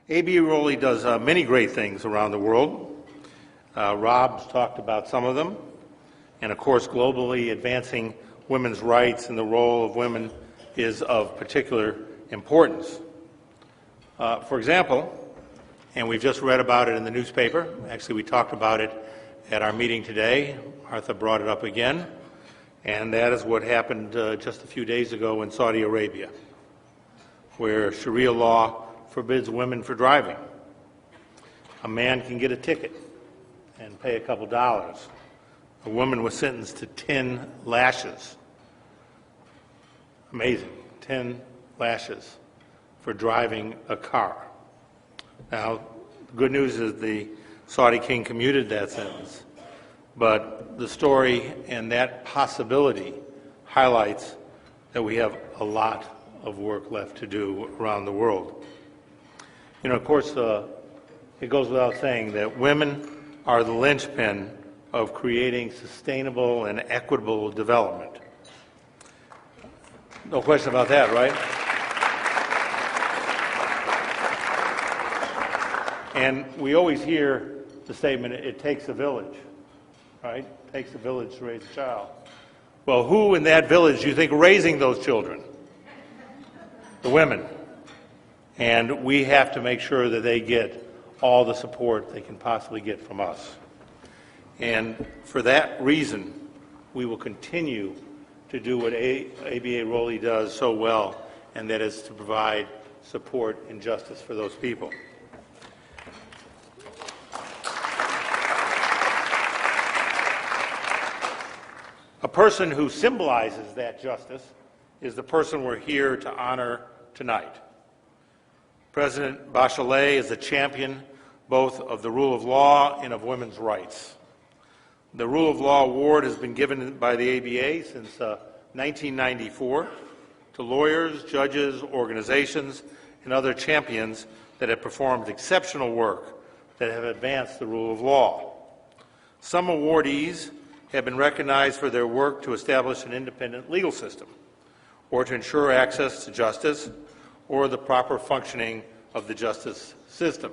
ROLI does many great things around the world. Rob's talked about some of them. And of course, globally, advancing women's rights and the role of women is of particular importance. For example, and we've just read about it in the newspaper. Actually, we talked about it at our meeting today. Martha brought it up again. And that is what happened just a few days ago in Saudi Arabia, where Sharia law forbids women for driving. A man can get a ticket and pay a couple dollars. A woman was sentenced to 10 lashes. Amazing, 10 lashes for driving a car. Now, the good news is the Saudi king commuted that sentence, but the story and that possibility highlights that we have a lot of work left to do around the world. You know, of course, it goes without saying that women are the linchpin of creating sustainable and equitable development. No question about that, right? And we always hear the statement, it takes a village, right? It takes a village to raise a child. Well, who in that village do you think are raising those children? The women. And we have to make sure that they get all the support they can possibly get from us. And for that reason, we will continue to do what ROLI does so well, and that is to provide support and justice for those people. A person who symbolizes that justice is the person we're here to honor tonight. President Bachelet is a champion both of the rule of law and of women's rights. The Rule of Law Award has been given by the ABA since 1994 to lawyers, judges, organizations, and other champions that have performed exceptional work that have advanced the rule of law. Some awardees have been recognized for their work to establish an independent legal system, or to ensure access to justice, or the proper functioning of the justice system.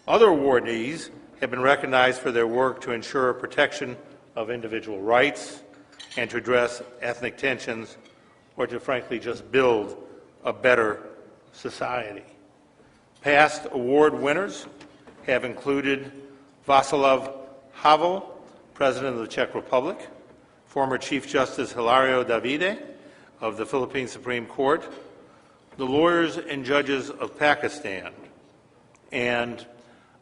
Other awardees have been recognized for their work to ensure protection of individual rights and to address ethnic tensions, or to frankly just build a better society. Past award winners have included Václav Havel, President of the Czech Republic, former Chief Justice Hilario Davide of the Philippine Supreme Court, the lawyers and judges of Pakistan. And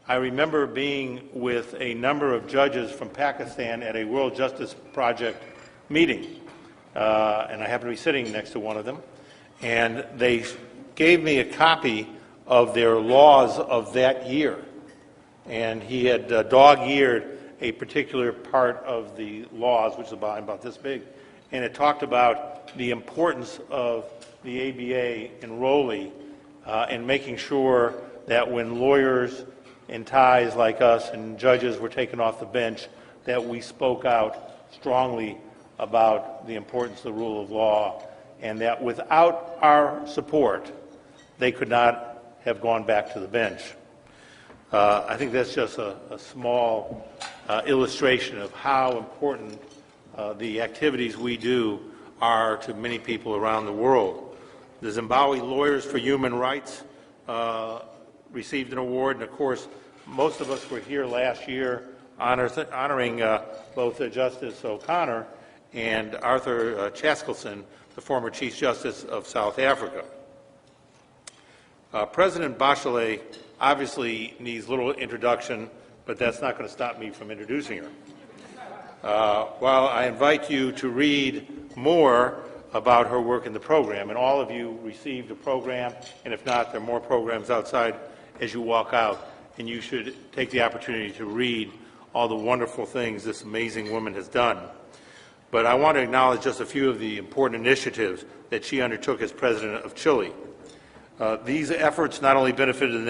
I remember being with a number of judges from Pakistan at a World Justice Project meeting, and I happened to be sitting next to one of them, and they gave me a copy of their laws of that year, and he had dog-eared a particular part of the laws, which is about this big, and it talked about the importance of the ABA and ROLI in making sure that when lawyers and ties like us and judges were taken off the bench, that we spoke out strongly about the importance of the rule of law, and that without our support, they could not have gone back to the bench. I think that's just a small illustration of how important the activities we do are to many people around the world. The Zimbabwe Lawyers for Human Rights received an award, and of course, most of us were here last year honoring both Justice O'Connor and Arthur Chaskalson, the former Chief Justice of South Africa. President Bachelet obviously needs little introduction, but that's not going to stop me from introducing her. While I invite you to read more about her work in the program, and all of you received a program, and if not, there are more programs outside as you walk out, and you should take the opportunity to read all the wonderful things this amazing woman has done. But I want to acknowledge just a few of the important initiatives that she undertook as President of Chile. These efforts not only benefited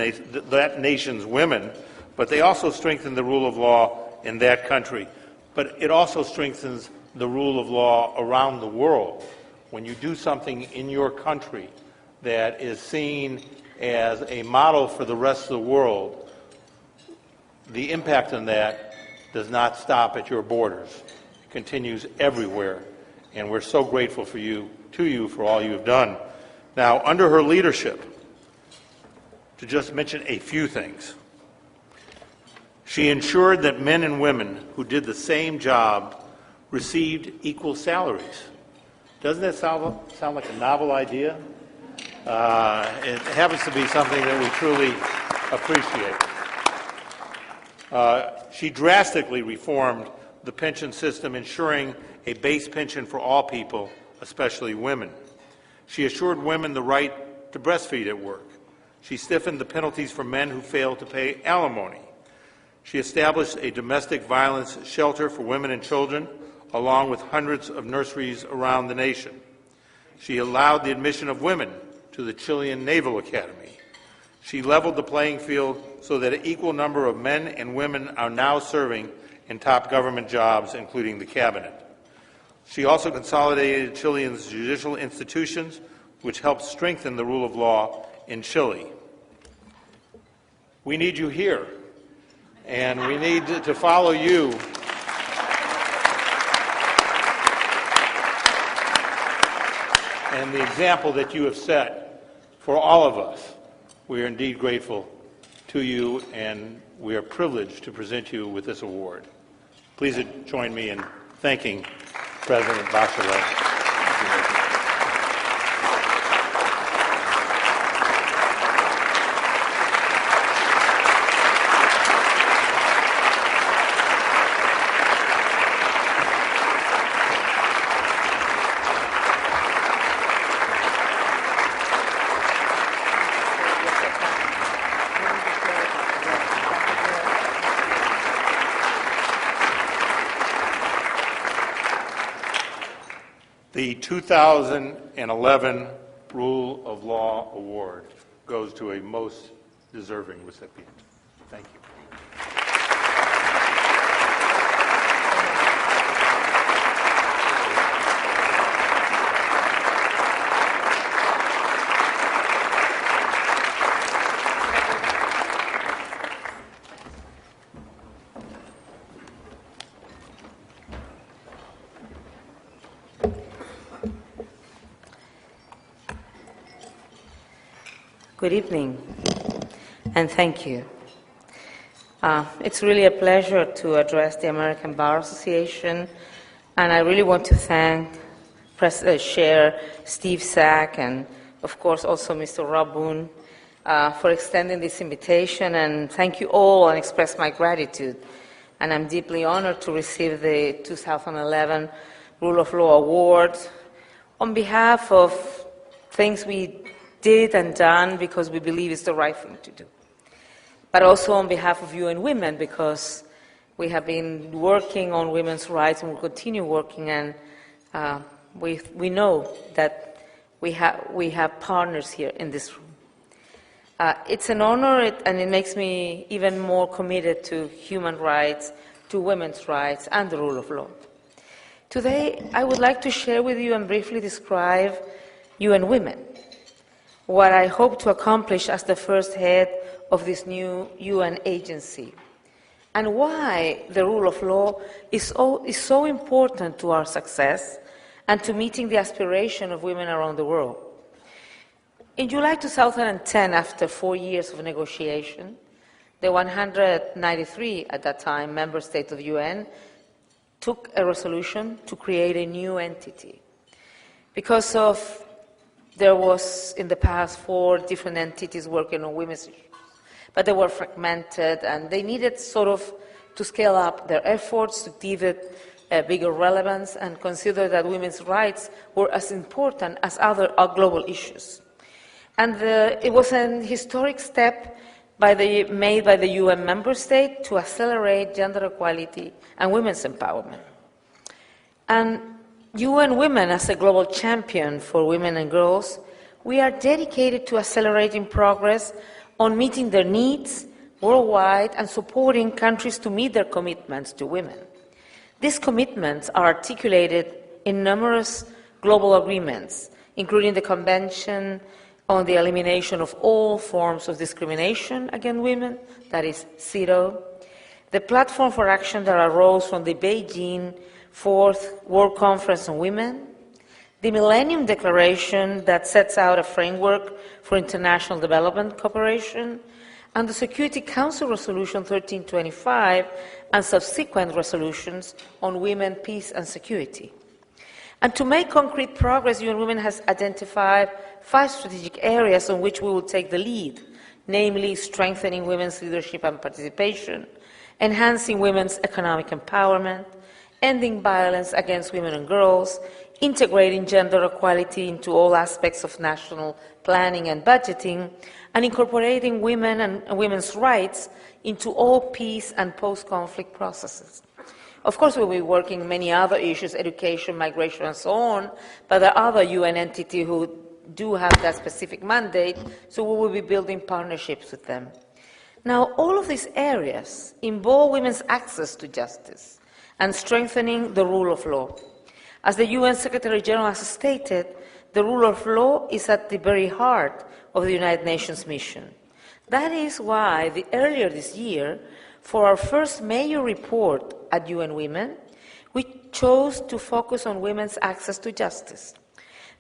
that nation's women, but they also strengthened the rule of law in that country. But it also strengthens the rule of law around the world. When you do something in your country that is seen as a model for the rest of the world, the impact on that does not stop at your borders. It continues everywhere, and we're so grateful to you for all you have done. Now, under her leadership, to just mention a few things, she ensured that men and women who did the same job received equal salaries. Doesn't that sound like a novel idea? It happens to be something that we truly appreciate. She drastically reformed the pension system, ensuring a base pension for all people, especially women. She assured women the right to breastfeed at work. She stiffened the penalties for men who failed to pay alimony. She established a domestic violence shelter for women and children, along with hundreds of nurseries around the nation. She allowed the admission of women to the Chilean Naval Academy. She leveled the playing field so that an equal number of men and women are now serving in top government jobs, including the cabinet. She also consolidated Chile's judicial institutions, which helped strengthen the rule of law in Chile. We need you here, and we need to follow you. And the example that you have set for all of us. We are indeed grateful to you, and we are privileged to present you with this award. Please join me in thanking President Bachelet. The 2011 Rule of Law Award goes to a most deserving recipient. Thank you. Good evening, and thank you. It's really a pleasure to address the American Bar Association, and I really want to thank Chair Steve Zack and, of course, also Mr. Rob Boone for extending this invitation, and thank you all and express my gratitude. And I'm deeply honored to receive the 2011 Rule of Law Award on behalf of things we did and done because we believe it's the right thing to do. But also on behalf of UN Women, because we have been working on women's rights and will continue working, and we know that we have partners here in this room. It's an honor, and it makes me even more committed to human rights, to women's rights, and the rule of law. Today, I would like to share with you and briefly describe UN Women, what I hope to accomplish as the first head of this new UN agency, and why the rule of law is so important to our success and to meeting the aspiration of women around the world. In July 2010, after 4 years of negotiation, the 193 at that time member states of UN took a resolution to create a new entity because of there was, in the past, 4 different entities working on women's issues, but they were fragmented, and they needed sort of to scale up their efforts, to give it a bigger relevance, and consider that women's rights were as important as other global issues. And it was an historic step made by the UN member state to accelerate gender equality and women's empowerment. And UN Women, as a global champion for women and girls, we are dedicated to accelerating progress on meeting their needs worldwide and supporting countries to meet their commitments to women. These commitments are articulated in numerous global agreements, including the Convention on the elimination of all forms of discrimination against women, that is zero, the platform for action that arose from the Beijing Fourth World Conference on Women, the Millennium Declaration that sets out a framework for international development cooperation, and the Security Council Resolution 1325 and subsequent resolutions on women, peace, and security. And to make concrete progress, UN Women has identified 5 strategic areas on which we will take the lead, namely strengthening women's leadership and participation, enhancing women's economic empowerment, ending violence against women and girls, integrating gender equality into all aspects of national planning and budgeting, and incorporating women and women's rights into all peace and post-conflict processes. Of course, we'll be working many other issues, education, migration, and so on, but there are other UN entities who do have that specific mandate, so we will be building partnerships with them. Now, all of these areas involve women's access to justice and strengthening the rule of law. As the UN Secretary General has stated, the rule of law is at the very heart of the United Nations mission. That is why earlier this year, for our first major report at UN Women, we chose to focus on women's access to justice.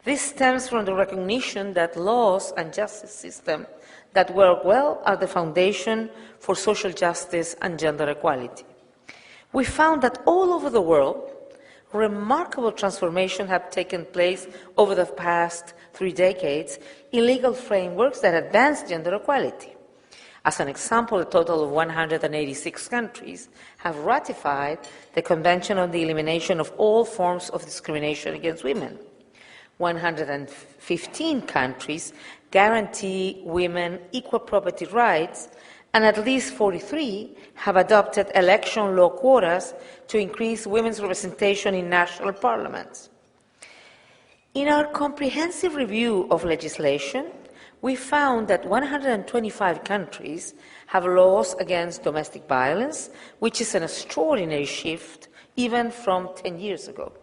This stems from the recognition that laws and justice systems that work well are the foundation for social justice and gender equality. We found that all over the world, remarkable transformations have taken place over the past 3 decades in legal frameworks that advance gender equality. As an example, a total of 186 countries have ratified the Convention on the Elimination of All Forms of Discrimination Against Women. 115 countries guarantee women equal property rights, and at least 43 have adopted election law quotas to increase women's representation in national parliaments. In our comprehensive review of legislation, we found that 125 countries have laws against domestic violence, which is an extraordinary shift even from 10 years ago.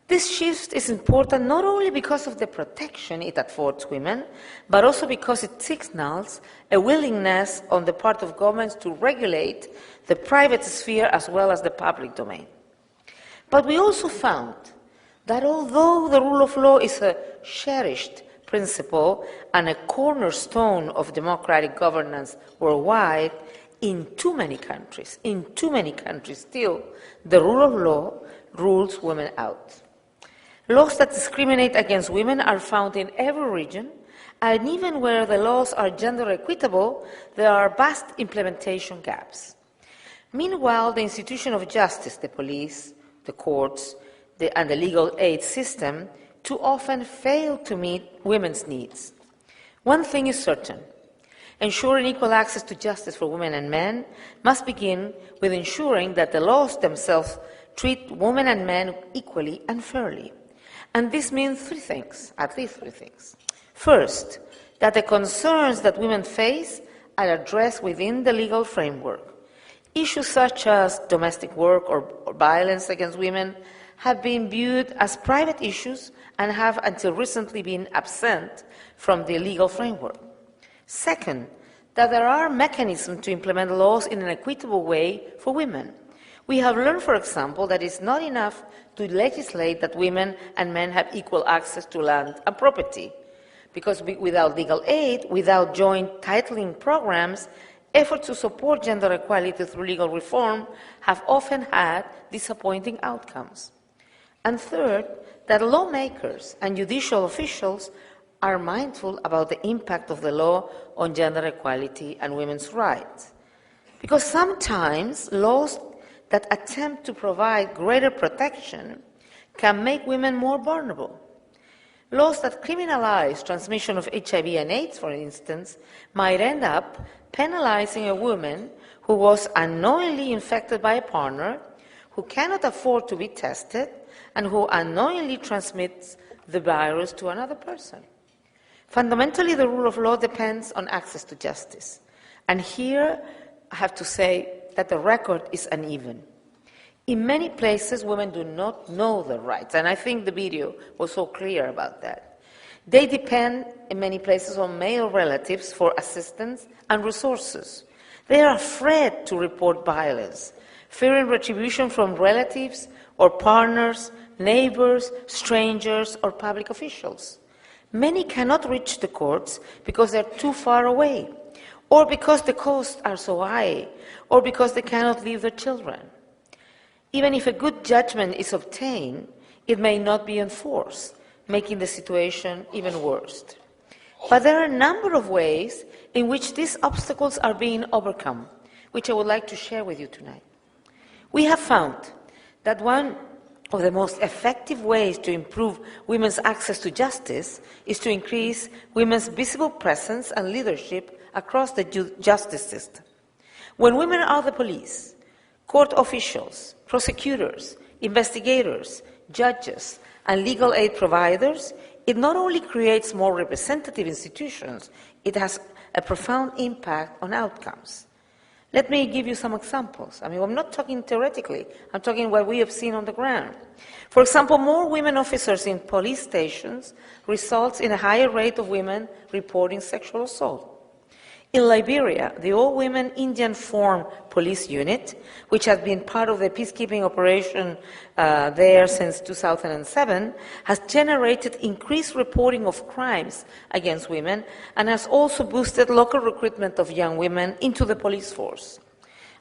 This shift is important not only because of the protection it affords women, but also because it signals a willingness on the part of governments to regulate the private sphere as well as the public domain. But we also found that although the rule of law is a cherished principle and a cornerstone of democratic governance worldwide, in too many countries still, the rule of law rules women out. Laws that discriminate against women are found in every region, and even where the laws are gender equitable, there are vast implementation gaps. Meanwhile, the institution of justice, the police, the courts, and the legal aid system too often fail to meet women's needs. One thing is certain: ensuring equal access to justice for women and men must begin with ensuring that the laws themselves treat women and men equally and fairly. And this means 3 things, at least 3 things. First, that the concerns that women face are addressed within the legal framework. Issues such as domestic work or violence against women have been viewed as private issues and have until recently been absent from the legal framework. Second, that there are mechanisms to implement laws in an equitable way for women. We have learned, for example, that it's not enough to legislate that women and men have equal access to land and property, because without legal aid, without joint titling programs, efforts to support gender equality through legal reform have often had disappointing outcomes. And third, that lawmakers and judicial officials are mindful about the impact of the law on gender equality and women's rights. Because sometimes laws that attempt to provide greater protection can make women more vulnerable. Laws that criminalize transmission of HIV and AIDS, for instance, might end up penalizing a woman who was unknowingly infected by a partner, who cannot afford to be tested, and who unknowingly transmits the virus to another person. Fundamentally, the rule of law depends on access to justice. And here, I have to say that the record is uneven. In many places, women do not know their rights, and I think the video was so clear about that. They depend in many places on male relatives for assistance and resources. They are afraid to report violence, fearing retribution from relatives or partners, neighbors, strangers, or public officials. Many cannot reach the courts because they're too far away, or because the costs are so high, or because they cannot leave their children. Even if a good judgment is obtained, it may not be enforced, making the situation even worse. But there are a number of ways in which these obstacles are being overcome, which I would like to share with you tonight. We have found that one of the most effective ways to improve women's access to justice is to increase women's visible presence and leadership across the justice system. When women are the police, court officials, prosecutors, investigators, judges, and legal aid providers, it not only creates more representative institutions, it has a profound impact on outcomes. Let me give you some examples. I'm not talking theoretically. I'm talking what we have seen on the ground. For example, more women officers in police stations results in a higher rate of women reporting sexual assault. In Liberia, the all-women Indian-formed police unit, which has been part of the peacekeeping operation there since 2007, has generated increased reporting of crimes against women and has also boosted local recruitment of young women into the police force.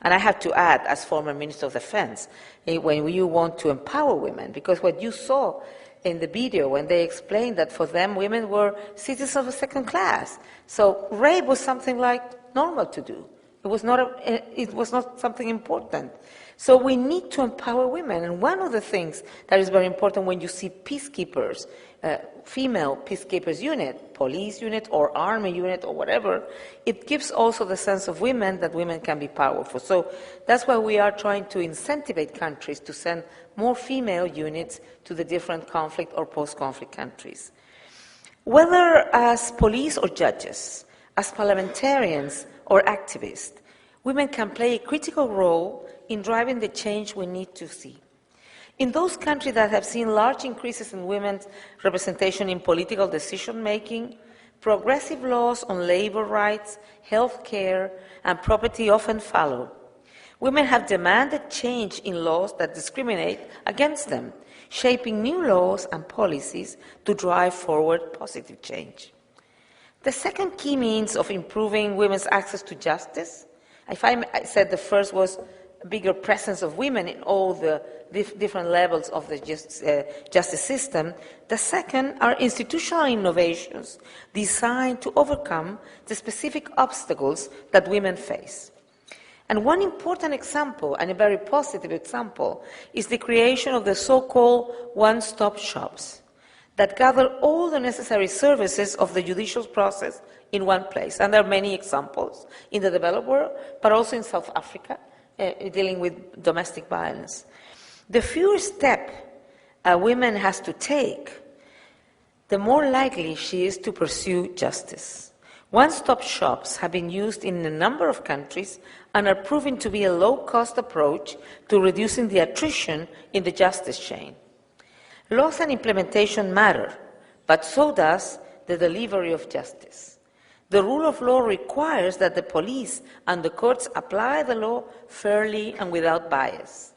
And I have to add, as former Minister of Defense, when you want to empower women, because what you saw in the video when they explained that for them women were citizens of a second class. So rape was something like normal to do. It was not something important. So we need to empower women. And one of the things that is very important when you see peacekeepers, female peacekeepers unit, police unit or army unit or whatever, it gives also the sense of women that women can be powerful. So that's why we are trying to incentivize countries to send more female units to the different conflict or post-conflict countries. Whether as police or judges, as parliamentarians or activists, women can play a critical role in driving the change we need to see. In those countries that have seen large increases in women's representation in political decision-making, progressive laws on labor rights, health care, and property often follow. Women have demanded change in laws that discriminate against them, shaping new laws and policies to drive forward positive change. The second key means of improving women's access to justice, if I said the first was a bigger presence of women in all the different levels of the justice system, the second are institutional innovations designed to overcome the specific obstacles that women face. And one important example, and a very positive example, is the creation of the so-called one-stop shops that gather all the necessary services of the judicial process in one place. And there are many examples in the developed world, but also in South Africa, dealing with domestic violence. The fewer steps a woman has to take, the more likely she is to pursue justice. One-stop shops have been used in a number of countries and are proving to be a low-cost approach to reducing the attrition in the justice chain. Laws and implementation matter, but so does the delivery of justice. The rule of law requires that the police and the courts apply the law fairly and without bias.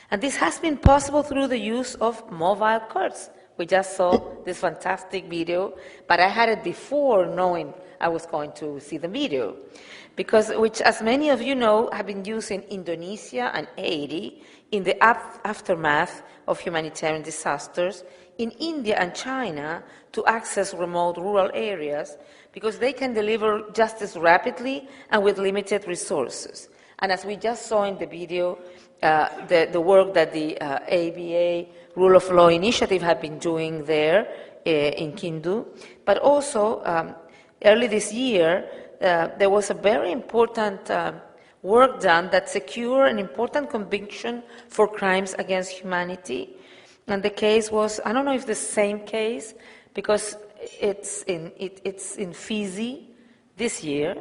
And this has been possible through the use of mobile courts. We just saw this fantastic video, but I had it before knowing I was going to see the video, which, as many of you know, have been used in Indonesia and Haiti in the aftermath of humanitarian disasters, in India and China to access remote rural areas, because they can deliver justice rapidly and with limited resources. And as we just saw in the video, the work that the ABA Rule of Law Initiative have been doing there in Kindu, but also early this year, there was a very important work done that secured an important conviction for crimes against humanity. And the case was, I don't know if the same case, because it's in Fiji this year.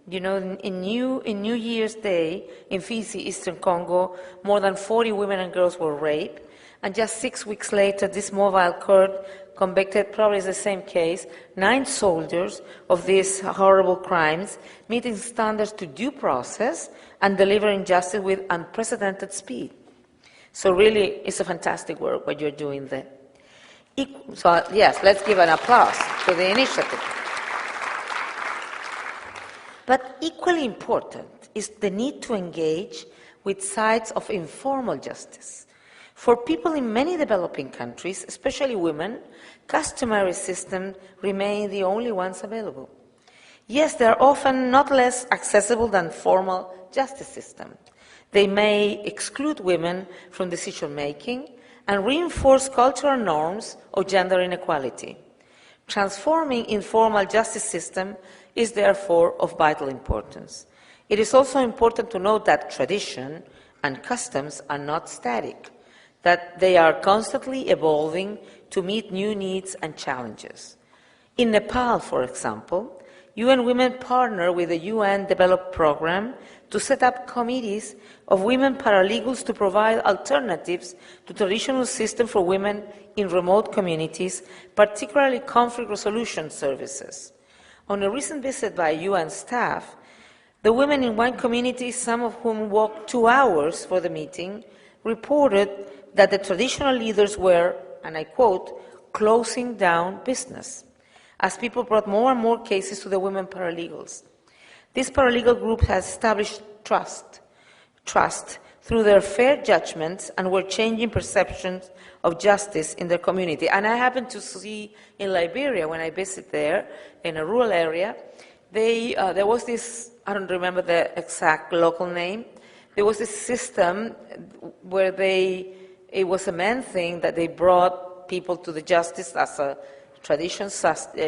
You know, in New Year's Day in Fiji, Eastern Congo, more than 40 women and girls were raped. And just 6 weeks later, this mobile court convicted, probably is the same case, 9 soldiers of these horrible crimes, meeting standards to due process and delivering justice with unprecedented speed. So really, it's a fantastic work what you're doing there. So yes, let's give an applause to the initiative. But equally important is the need to engage with sites of informal justice. For people in many developing countries, especially women, customary systems remain the only ones available. Yes, they are often not less accessible than formal justice systems. They may exclude women from decision-making and reinforce cultural norms of gender inequality. Transforming informal justice system is therefore of vital importance. It is also important to note that tradition and customs are not static, that they are constantly evolving to meet new needs and challenges. In Nepal, for example, UN Women partner with the UN Developed Program to set up committees of women paralegals to provide alternatives to traditional systems for women in remote communities, particularly conflict resolution services. On a recent visit by UN staff, the women in one community, some of whom walked 2 hours for the meeting, reported that the traditional leaders were, and I quote, closing down business, as people brought more and more cases to the women paralegals. This paralegal group has established trust through their fair judgments and were changing perceptions of justice in their community. And I happened to see in Liberia, when I visited there, in a rural area, there was this, I don't remember the exact local name, there was this system where it was a man thing that they brought people to the justice as a tradition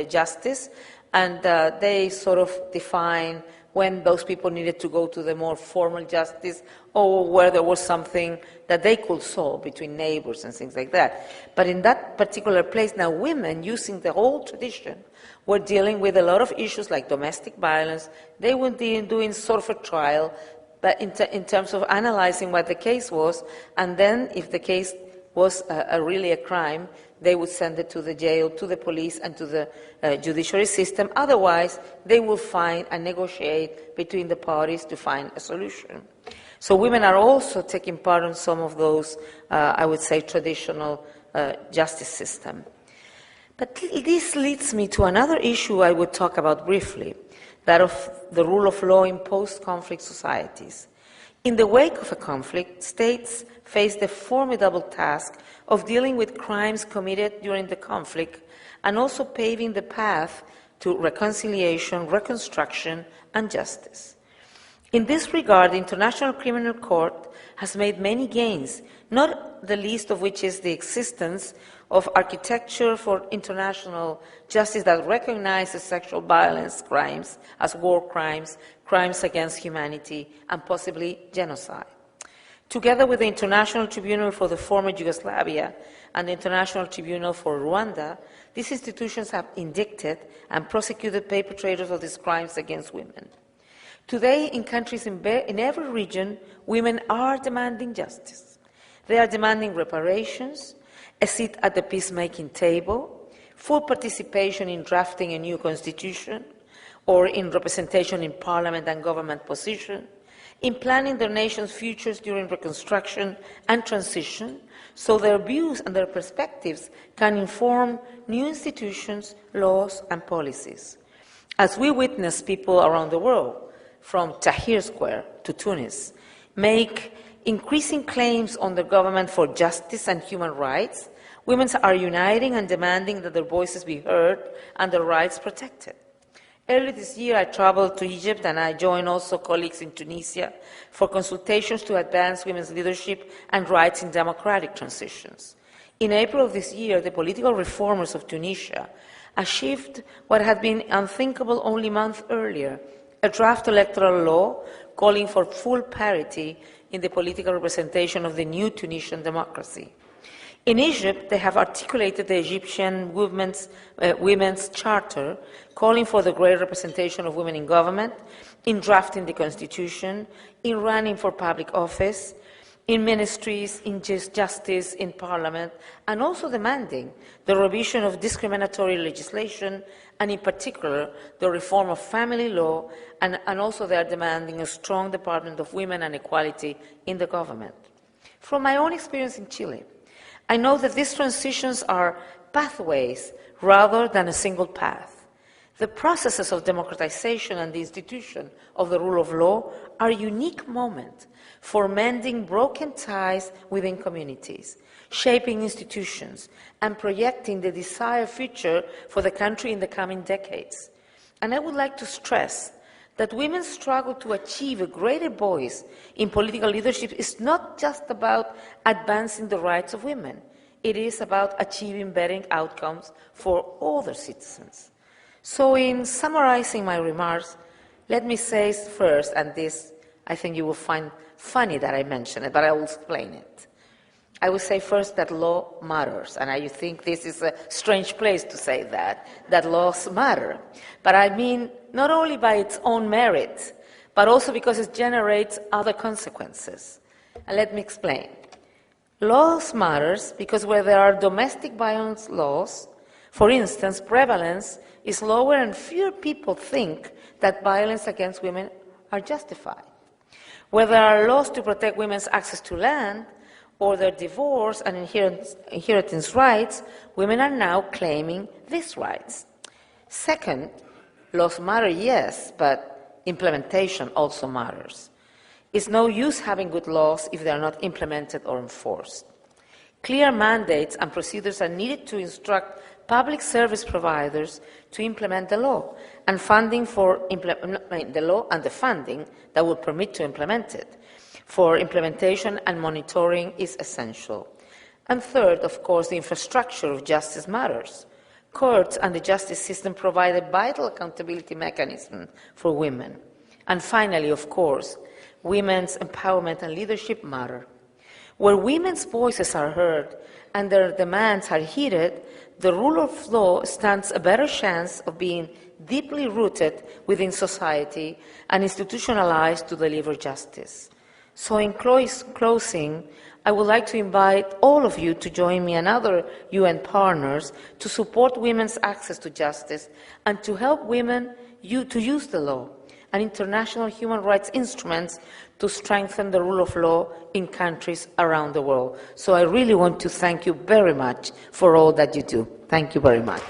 justice, and they sort of define when those people needed to go to the more formal justice or where there was something that they could solve between neighbors and things like that. But in that particular place, now women, using the whole tradition, were dealing with a lot of issues like domestic violence. They were doing sort of a trial, but in terms of analyzing what the case was, and then if the case was really a crime, they would send it to the jail, to the police, and to the judiciary system. Otherwise, they will find and negotiate between the parties to find a solution. So women are also taking part in some of those, I would say, traditional justice system. But this leads me to another issue I would talk about briefly, that of the rule of law in post-conflict societies. In the wake of a conflict, states face the formidable task of dealing with crimes committed during the conflict and also paving the path to reconciliation, reconstruction, and justice. In this regard, the International Criminal Court has made many gains, not the least of which is the existence of architecture for international justice that recognizes sexual violence crimes as war crimes, crimes against humanity, and possibly genocide. Together with the International Tribunal for the former Yugoslavia and the International Tribunal for Rwanda, these institutions have indicted and prosecuted perpetrators of these crimes against women. Today, in countries in every region, women are demanding justice. They are demanding reparations, a seat at the peacemaking table, full participation in drafting a new constitution, or in representation in parliament and government position, in planning their nation's futures during reconstruction and transition, so their views and their perspectives can inform new institutions, laws, and policies. As we witness people around the world, from Tahrir Square to Tunis, make increasing claims on the government for justice and human rights, women are uniting and demanding that their voices be heard and their rights protected. Early this year, I traveled to Egypt, and I joined also colleagues in Tunisia for consultations to advance women's leadership and rights in democratic transitions. In April of this year, the political reformers of Tunisia achieved what had been unthinkable only months earlier, a draft electoral law calling for full parity in the political representation of the new Tunisian democracy. In Egypt, they have articulated the Egyptian Women's Charter, calling for the greater representation of women in government, in drafting the constitution, in running for public office, in ministries, in justice, in parliament, and also demanding the revision of discriminatory legislation, and in particular, the reform of family law, and also they are demanding a strong Department of Women and Equality in the government. From my own experience in Chile, I know that these transitions are pathways rather than a single path. The processes of democratization and the institution of the rule of law are a unique moment for mending broken ties within communities, shaping institutions, and projecting the desired future for the country in the coming decades. And I would like to stress that women's struggle to achieve a greater voice in political leadership is not just about advancing the rights of women. It is about achieving better outcomes for all the citizens. So in summarizing my remarks, let me say first, and this I think you will find funny that I mention it, but I will explain it. I will say first that law matters, and I think this is a strange place to say that laws matter. But I mean not only by its own merit, but also because it generates other consequences. And let me explain. Laws matters because where there are domestic violence laws, for instance, prevalence is lower and fewer people think that violence against women are justified. Where there are laws to protect women's access to land or their divorce and inheritance rights, women are now claiming these rights. Second, laws matter, yes, but implementation also matters. It's no use having good laws if they are not implemented or enforced. Clear mandates and procedures are needed to instruct public service providers to implement the law, and funding for the law and the funding that will permit to implement it for implementation and monitoring is essential. And third, of course, the infrastructure of justice matters. Courts and the justice system provide a vital accountability mechanism for women. And finally, of course, women's empowerment and leadership matter. Where women's voices are heard and their demands are heeded, the rule of law stands a better chance of being deeply rooted within society and institutionalized to deliver justice. So in closing, I would like to invite all of you to join me and other UN partners to support women's access to justice and to help women to use the law and international human rights instruments to strengthen the rule of law in countries around the world. So I really want to thank you very much for all that you do. Thank you very much.